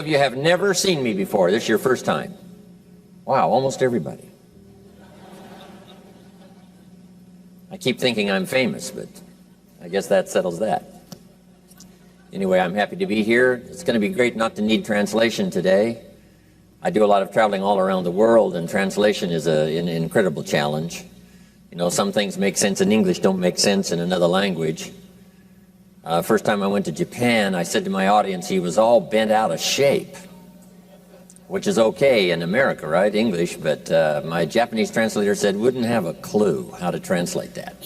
Of you have never seen me before. This is your first time. Wow, almost everybody. I keep thinking I'm famous, but I guess that settles that. Anyway, I'm happy to be here. It's going to be great not to need translation today. I do a lot of traveling all around the world, and translation is an incredible challenge. You know, some things make sense in English don't make sense in another language. First time I went to Japan, I said to my audience, he was all bent out of shape, which is okay in America, right? English, but my Japanese translator said, wouldn't have a clue how to translate that.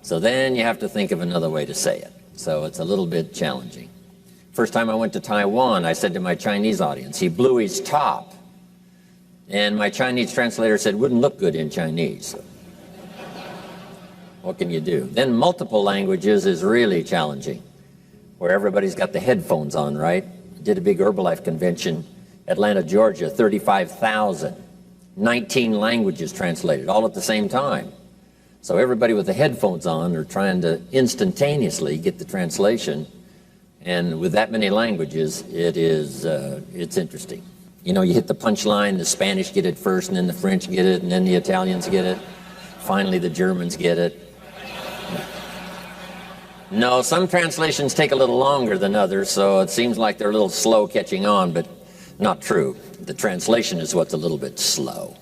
So then you have to think of another way to say it. So it's a little bit challenging. First time I went to Taiwan, I said to my Chinese audience, he blew his top. And my Chinese translator said, wouldn't look good in Chinese. So what can you do? Then multiple languages is really challenging, where everybody's got the headphones on, right? Did a big Herbalife convention, Atlanta, Georgia, 35,000, 19 languages translated, all at the same time. So everybody with the headphones on are trying to instantaneously get the translation. And with that many languages, it's interesting. You know, you hit the punchline, the Spanish get it first, and then the French get it, and then the Italians get it. Finally, the Germans get it. No, some translations take a little longer than others, so it seems like they're a little slow catching on, but not true. The translation is what's a little bit slow.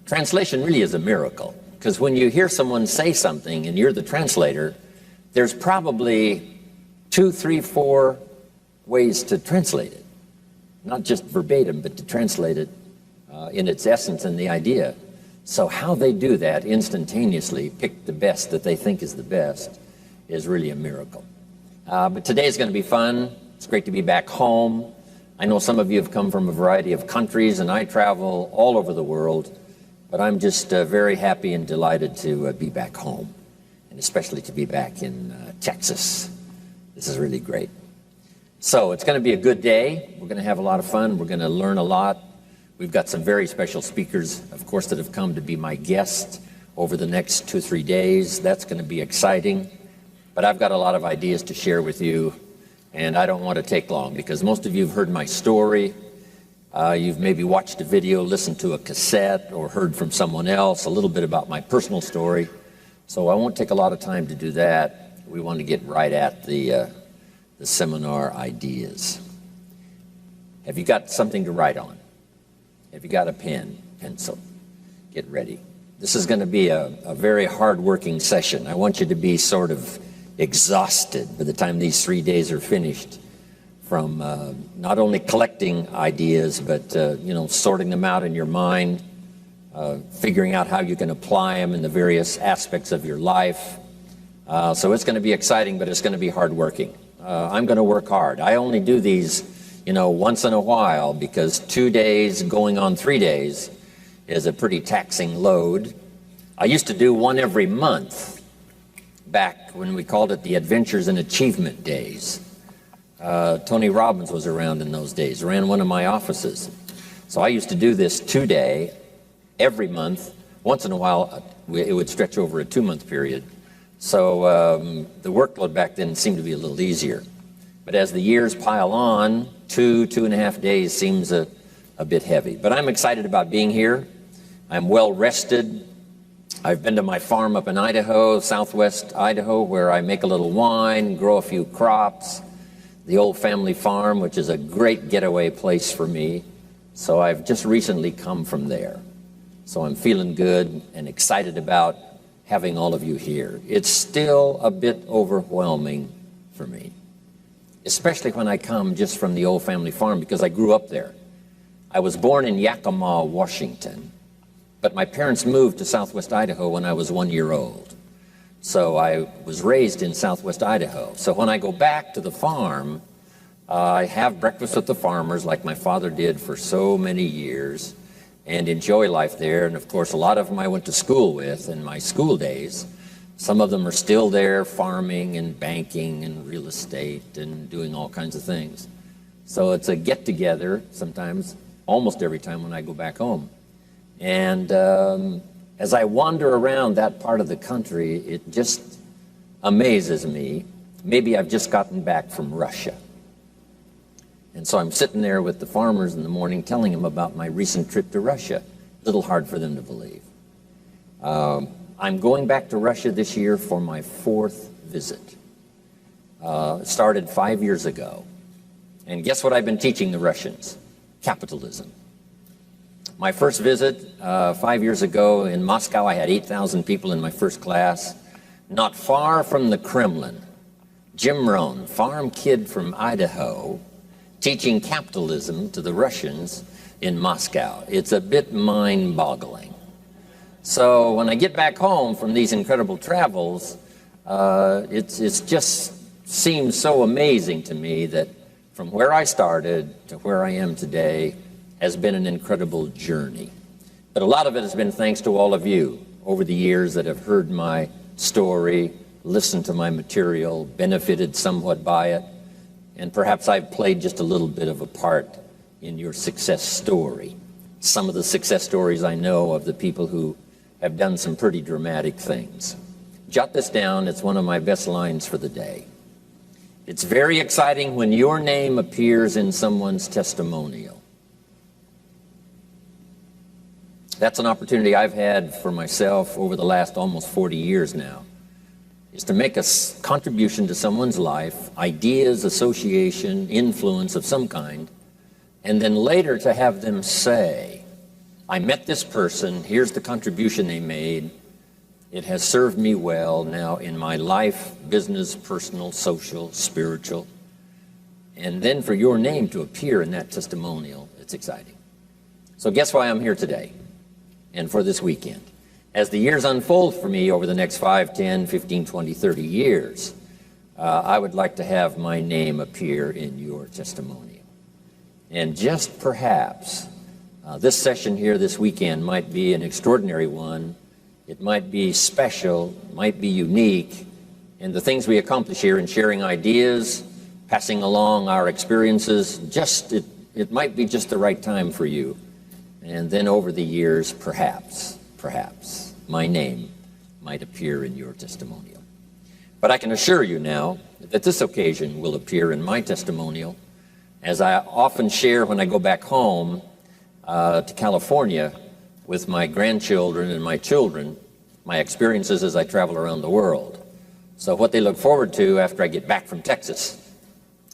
Translation really is a miracle, because when you hear someone say something and you're the translator, there's probably 2, 3, 4 ways to translate it. Not just verbatim, but to translate it in its essence and the idea. So how they do that instantaneously, pick the best that they think is the best, is really a miracle. But today is going to be fun. It's great to be back home. I know some of you have come from a variety of countries, and I travel all over the world, but I'm just very happy and delighted to be back home, and especially to be back in Texas. This is really great. So it's going to be a good day. We're going to have a lot of fun. We're going to learn a lot. We've got some very special speakers, of course, that have come to be my guests over the next 2 or 3 days. That's going to be exciting. But I've got a lot of ideas to share with you, and I don't want to take long, because most of you have heard my story. You've maybe watched a video, listened to a cassette, or heard from someone else a little bit about my personal story. So I won't take a lot of time to do that. We want to get right at the seminar ideas. Have you got something to write on? Have you got a pen, pencil? Get ready. This is going to be a very hard-working session. I want you to be sort of exhausted by the time these 3 days are finished from not only collecting ideas, but sorting them out in your mind, figuring out how you can apply them in the various aspects of your life. So it's going to be exciting, but it's going to be hard-working. I'm going to work hard. I only do these once in a while, because 2 days going on 3 days is a pretty taxing load. I used to do one every month back when we called it the Adventures and Achievement Days. Tony Robbins was around in those days, ran one of my offices. So I used to do this 2-day every month. Once in a while, it would stretch over a 2-month period. So the workload back then seemed to be a little easier. But as the years pile on, 2.5 days seems a bit heavy. But I'm excited about being here. I'm well rested. I've been to my farm up in Idaho, southwest Idaho, where I make a little wine, grow a few crops. The old family farm, which is a great getaway place for me. So I've just recently come from there. So I'm feeling good and excited about having all of you here. It's still a bit overwhelming for me, especially when I come just from the old family farm, because I grew up there. I was born in Yakima, Washington, but my parents moved to southwest Idaho when I was 1 year old. So I was raised in southwest Idaho. So when I go back to the farm, I have breakfast with the farmers like my father did for so many years, and enjoy life there. And of course, a lot of them I went to school with in my school days. Some of them are still there farming and banking and real estate and doing all kinds of things. So it's a get-together sometimes, almost every time when I go back home. And as I wander around that part of the country, it just amazes me. Maybe I've just gotten back from Russia. And so I'm sitting there with the farmers in the morning telling them about my recent trip to Russia. A little hard for them to believe. I'm going back to Russia this year for my 4th visit. It started 5 years ago. And guess what I've been teaching the Russians? Capitalism. My first visit 5 years ago in Moscow, I had 8,000 people in my first class. Not far from the Kremlin, Jim Rohn, farm kid from Idaho, teaching capitalism to the Russians in Moscow. It's a bit mind-boggling. So when I get back home from these incredible travels, it's just seems so amazing to me that from where I started to where I am today has been an incredible journey. But a lot of it has been thanks to all of you over the years that have heard my story, listened to my material, benefited somewhat by it, and perhaps I've played just a little bit of a part in your success story. Some of the success stories I know of the people who have done some pretty dramatic things. Jot this down, it's one of my best lines for the day. It's very exciting when your name appears in someone's testimonial. That's an opportunity I've had for myself over the last almost 40 years now, is to make a contribution to someone's life, ideas, association, influence of some kind, and then later to have them say, I met this person, here's the contribution they made, it has served me well now in my life, business, personal, social, spiritual, and then for your name to appear in that testimonial, it's exciting. So guess why I'm here today and for this weekend? As the years unfold for me over the next 5, 10, 15, 20, 30 years, I would like to have my name appear in your testimonial. And just perhaps, this session here this weekend might be an extraordinary one. It might be special, might be unique, and the things we accomplish here in sharing ideas, passing along our experiences, it might be just the right time for you. And then over the years, perhaps, my name might appear in your testimonial. But I can assure you now that this occasion will appear in my testimonial, as I often share when I go back home to California with my grandchildren and my children, my experiences as I travel around the world. So what they look forward to after I get back from Texas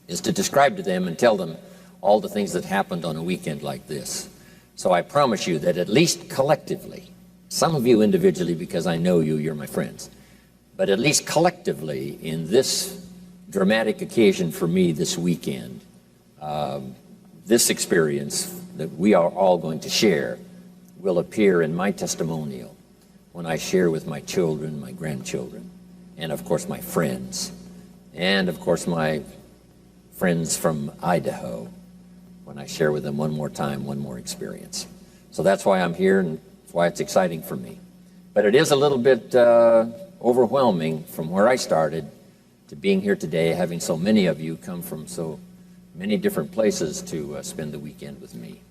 is to describe to them and tell them all the things that happened on a weekend like this. So I promise you that at least collectively, some of you individually because I know you, you're my friends, but at least collectively in this dramatic occasion for me this weekend, this experience that we are all going to share will appear in my testimonial when I share with my children, my grandchildren, and of course my friends, and of course my friends from Idaho, when I share with them one more time, one more experience. So that's why I'm here, and that's why it's exciting for me. But it is a little bit overwhelming from where I started to being here today, having so many of you come from so many different places to spend the weekend with me.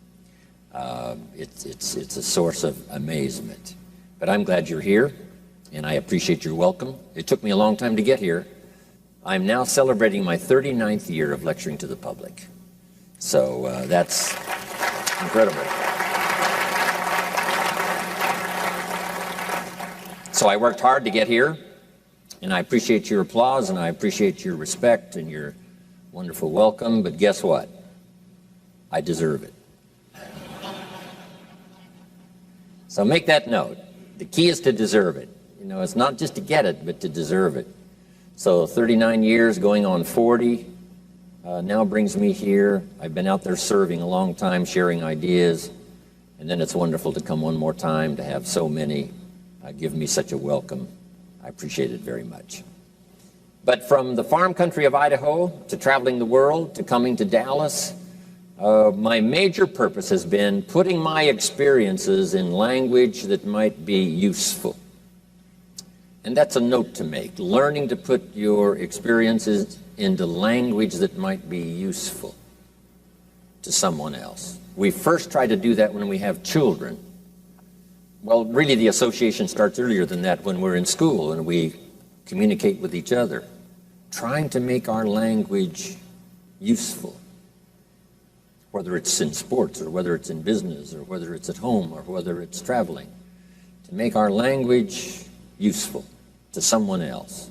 It's a source of amazement. But I'm glad you're here, and I appreciate your welcome. It took me a long time to get here. I'm now celebrating my 39th year of lecturing to the public. So that's incredible. So I worked hard to get here, and I appreciate your applause, and I appreciate your respect and your wonderful welcome, but guess what? I deserve it. So make that note. The key is to deserve it. You know, it's not just to get it, but to deserve it. So 39 years going on 40 now brings me here. I've been out there serving a long time, sharing ideas, and then it's wonderful to come one more time to have so many give me such a welcome. I appreciate it very much. But from the farm country of Idaho to traveling the world to coming to Dallas, my major purpose has been putting my experiences in language that might be useful. And that's a note to make, learning to put your experiences into language that might be useful to someone else. We first try to do that when we have children. Well, really the association starts earlier than that when we're in school and we communicate with each other, trying to make our language useful. whether it's in sports or whether it's in business or whether it's at home or whether it's traveling, to make our language useful to someone else,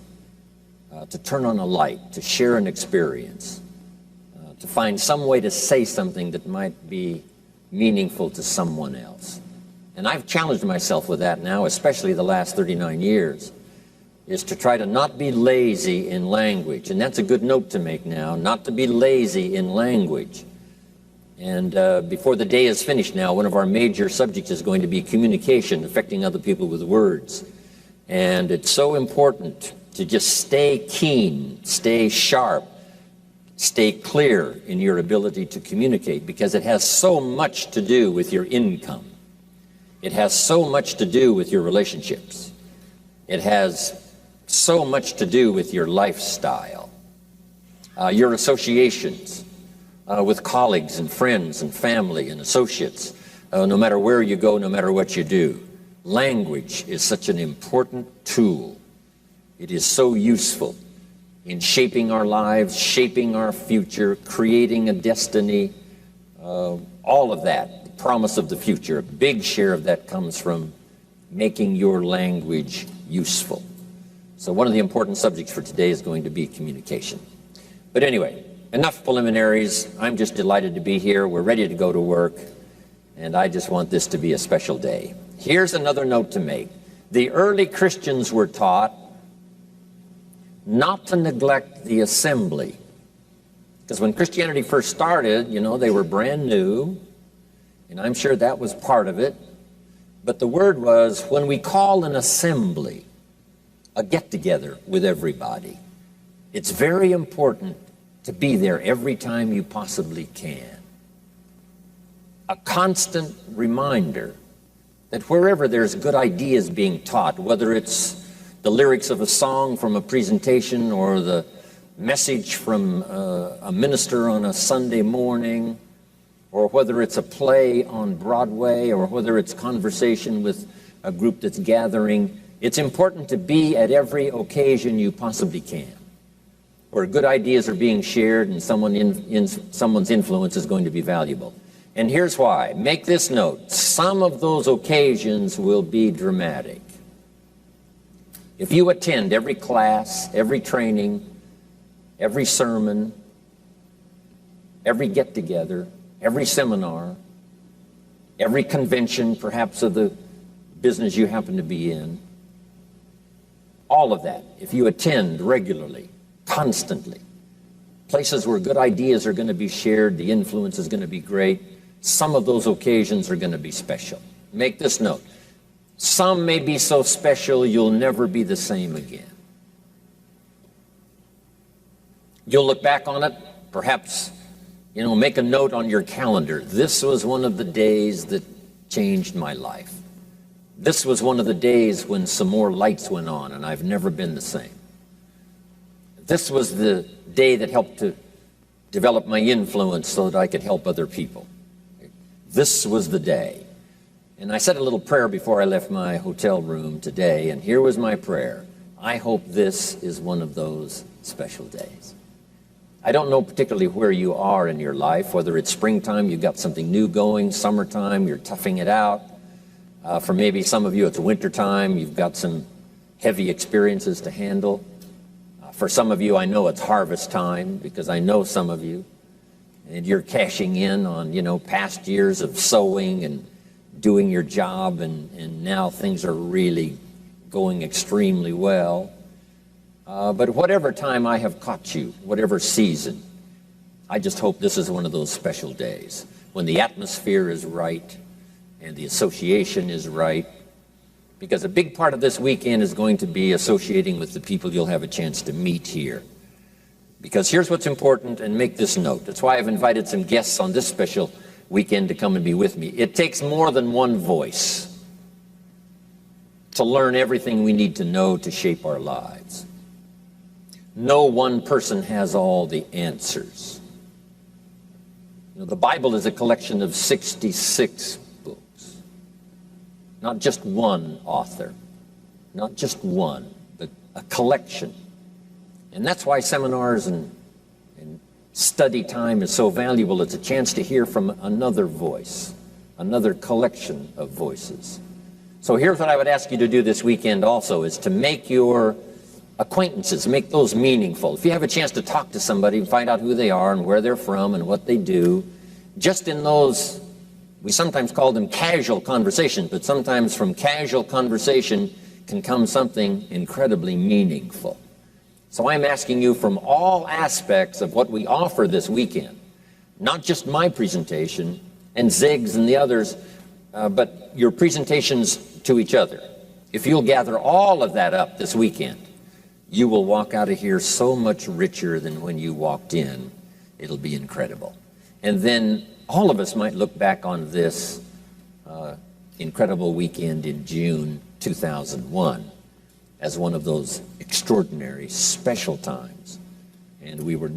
to turn on a light, to share an experience, to find some way to say something that might be meaningful to someone else. And I've challenged myself with that now, especially the last 39 years, is to try to not be lazy in language. And that's a good note to make now, not to be lazy in language. And before the day is finished now, one of our major subjects is going to be communication, affecting other people with words. And it's so important to just stay keen, stay sharp, stay clear in your ability to communicate, because it has so much to do with your income. It has so much to do with your relationships. It has so much to do with your lifestyle, your associations with colleagues and friends and family and associates, no matter where you go, no matter what you do. Language is such an important tool. It is so useful in shaping our lives, shaping our future, creating a destiny, all of that, the promise of the future. A big share of that comes from making your language useful. So one of the important subjects for today is going to be communication. But anyway, enough preliminaries. I'm just delighted to be here. We're ready to go to work, and I just want this to be a special day. Here's another note to make. The early Christians were taught not to neglect the assembly. Because when Christianity first started, you know, they were brand new, and I'm sure that was part of it. But the word was, when we call an assembly, a get-together with everybody, it's very important to be there every time you possibly can. A constant reminder that wherever there's good ideas being taught, whether it's the lyrics of a song from a presentation or the message from a minister on a Sunday morning, or whether it's a play on Broadway, or whether it's conversation with a group that's gathering, it's important to be at every occasion you possibly can, where good ideas are being shared and someone's influence is going to be valuable. And here's why. Make this note. Some of those occasions will be dramatic. If you attend every class, every training, every sermon, every get-together, every seminar, every convention, perhaps of the business you happen to be in, all of that, if you attend regularly, constantly, places where good ideas are going to be shared, the influence is going to be great, some of those occasions are going to be special. Make this note. Some may be so special you'll never be the same again. You'll look back on it, perhaps, make a note on your calendar. This was one of the days that changed my life. This was one of the days when some more lights went on and I've never been the same. This was the day that helped to develop my influence so that I could help other people. This was the day. And I said a little prayer before I left my hotel room today, and here was my prayer. I hope this is one of those special days. I don't know particularly where you are in your life, whether it's springtime, you've got something new going, summertime, you're toughing it out. For maybe some of you, it's wintertime, you've got some heavy experiences to handle. For some of you, I know it's harvest time, because I know some of you, and you're cashing in on, past years of sowing and doing your job, and now things are really going extremely well. But whatever time I have caught you, whatever season, I just hope this is one of those special days when the atmosphere is right and the association is right, because a big part of this weekend is going to be associating with the people you'll have a chance to meet here. Because here's what's important, and make this note. That's why I've invited some guests on this special weekend to come and be with me. It takes more than one voice to learn everything we need to know to shape our lives. No one person has all the answers. The Bible is a collection of 66 books. Not just one author, not just one, but a collection. And that's why seminars and study time is so valuable. It's a chance to hear from another voice, another collection of voices. So here's what I would ask you to do this weekend also, is to make your acquaintances, make those meaningful. If you have a chance to talk to somebody and find out who they are and where they're from and what they do, just in those, we sometimes call them casual conversations, but sometimes from casual conversation can come something incredibly meaningful. So I'm asking you, from all aspects of what we offer this weekend, not just my presentation and Zig's and the others, but your presentations to each other. If you'll gather all of that up this weekend, you will walk out of here so much richer than when you walked in. It'll be incredible. And then all of us might look back on this incredible weekend in June 2001 as one of those extraordinary, special times. And we were